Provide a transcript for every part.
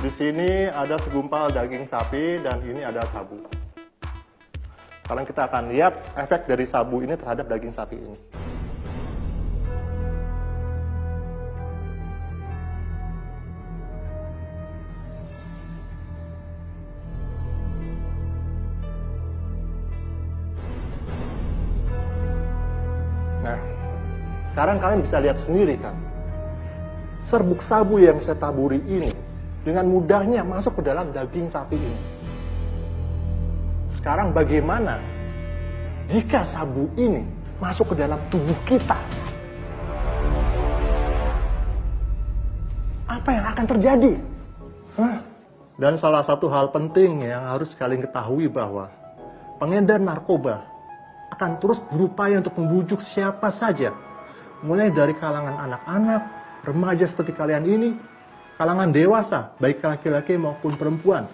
Di sini ada segumpal daging sapi dan ini ada sabu. Sekarang kita akan lihat efek dari sabu ini terhadap daging sapi ini. Nah, sekarang kalian bisa lihat sendiri kan, serbuk sabu yang saya taburi ini dengan mudahnya masuk ke dalam daging sapi ini. Sekarang bagaimana jika sabu ini masuk ke dalam tubuh kita? Apa yang akan terjadi? Dan salah satu hal penting yang harus kalian ketahui bahwa pengedar narkoba akan terus berupaya untuk membujuk siapa saja, mulai dari kalangan anak-anak, remaja seperti kalian ini, kalangan dewasa, baik laki-laki maupun perempuan,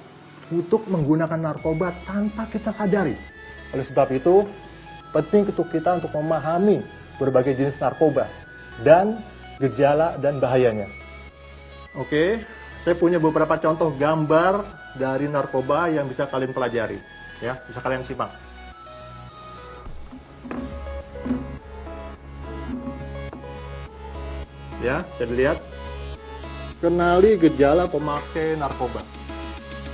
untuk menggunakan narkoba tanpa kita sadari. Oleh sebab itu, penting untuk kita untuk memahami berbagai jenis narkoba dan gejala dan bahayanya. Oke, saya punya beberapa contoh gambar dari narkoba yang bisa kalian pelajari. Ya, bisa kalian simak. Ya, bisa dilihat. Kenali gejala pemakai narkoba.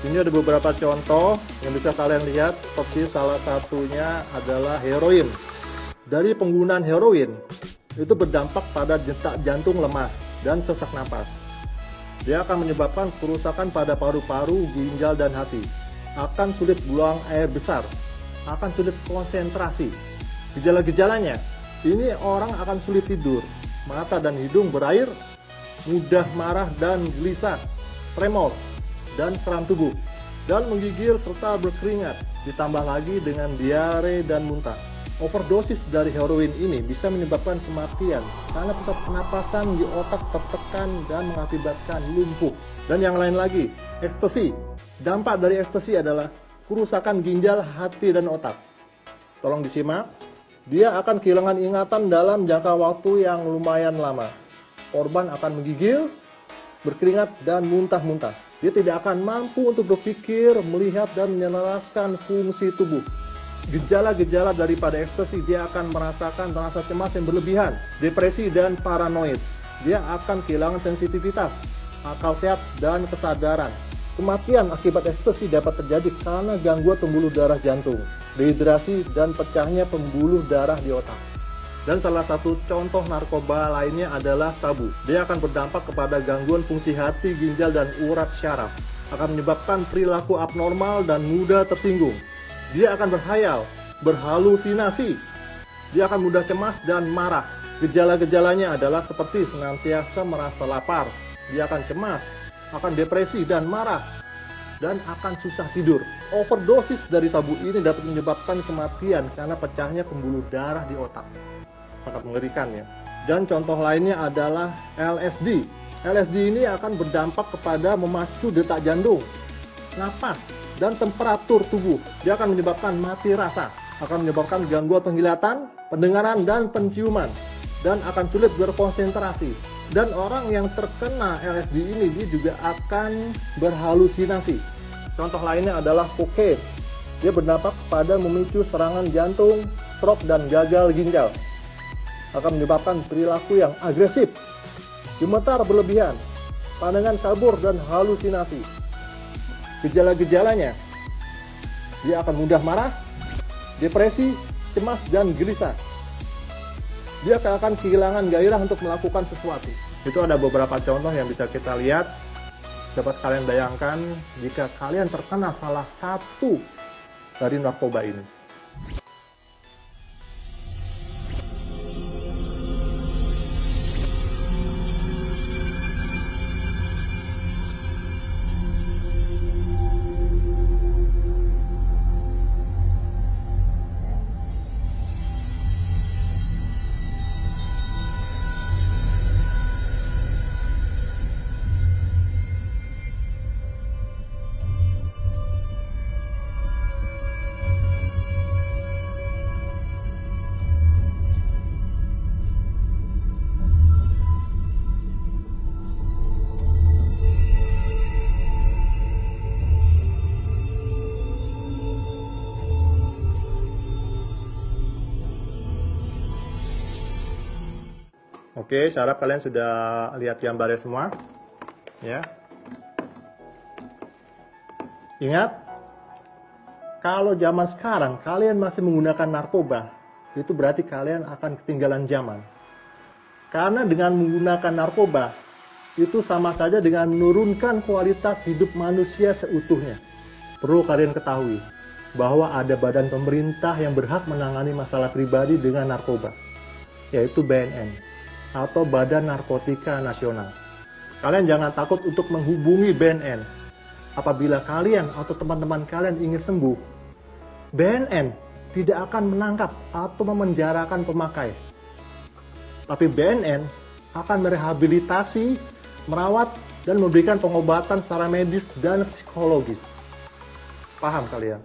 Ini ada beberapa contoh yang bisa kalian lihat, seperti salah satunya adalah heroin. Dari penggunaan heroin, itu berdampak pada detak jantung lemah dan sesak napas. Dia akan menyebabkan kerusakan pada paru-paru, ginjal, dan hati. Akan sulit buang air besar, akan sulit konsentrasi. Gejala-gejalanya, ini orang akan sulit tidur, mata dan hidung berair, mudah marah dan gelisah, tremor, dan kram tubuh, dan menggigil serta berkeringat, ditambah lagi dengan diare dan muntah. Overdosis dari heroin ini bisa menyebabkan kematian karena pusat pernapasan di otak tertekan dan mengakibatkan lumpuh. Dan yang lain lagi, ekstasi. Dampak dari ekstasi adalah kerusakan ginjal, hati, dan otak. Tolong disimak, dia akan kehilangan ingatan dalam jangka waktu yang lumayan lama. Korban akan menggigil, berkeringat, dan muntah-muntah. Dia tidak akan mampu untuk berpikir, melihat, dan menyelaraskan fungsi tubuh. Gejala-gejala daripada ekstasi, dia akan merasakan rasa cemas yang berlebihan, depresi, dan paranoid. Dia akan kehilangan sensitivitas, akal sehat, dan kesadaran. Kematian akibat ekstasi dapat terjadi karena gangguan pembuluh darah jantung, dehidrasi, dan pecahnya pembuluh darah di otak. Dan salah satu contoh narkoba lainnya adalah sabu. Dia akan berdampak kepada gangguan fungsi hati, ginjal, dan urat syaraf. Akan menyebabkan perilaku abnormal dan mudah tersinggung. Dia akan berhayal, berhalusinasi. Dia akan mudah cemas dan marah. Gejala-gejalanya adalah seperti senantiasa merasa lapar. Dia akan cemas, akan depresi dan marah, dan akan susah tidur. Overdosis dari sabu ini dapat menyebabkan kematian karena pecahnya pembuluh darah di otak. Sangat mengerikan ya. Dan contoh lainnya adalah LSD. LSD ini akan berdampak kepada memacu detak jantung, napas, dan temperatur tubuh. Dia akan menyebabkan mati rasa, akan menyebabkan gangguan penglihatan, pendengaran, dan penciuman, dan akan sulit berkonsentrasi. Dan orang yang terkena LSD ini dia juga akan berhalusinasi. Contoh lainnya adalah kokain. Dia berdampak pada memicu serangan jantung, stroke, dan gagal ginjal. Akan menyebabkan perilaku yang agresif, gemetar berlebihan, pandangan kabur, dan halusinasi. Gejala-gejalanya, dia akan mudah marah, depresi, cemas, dan gelisah. Dia akan kehilangan gairah untuk melakukan sesuatu. Itu ada beberapa contoh yang bisa kita lihat. Dapat kalian bayangkan jika kalian terkena salah satu dari narkoba ini. Oke, saya harap kalian sudah lihat gambarnya semua. Ya. Ingat, kalau zaman sekarang kalian masih menggunakan narkoba, itu berarti kalian akan ketinggalan zaman. Karena dengan menggunakan narkoba, itu sama saja dengan menurunkan kualitas hidup manusia seutuhnya. Perlu kalian ketahui bahwa ada badan pemerintah yang berhak menangani masalah pribadi dengan narkoba, yaitu BNN atau Badan Narkotika Nasional. Kalian jangan takut untuk menghubungi BNN. Apabila kalian atau teman-teman kalian ingin sembuh, BNN tidak akan menangkap atau memenjarakan pemakai. Tapi BNN akan merehabilitasi, merawat, dan memberikan pengobatan secara medis dan psikologis. Paham kalian?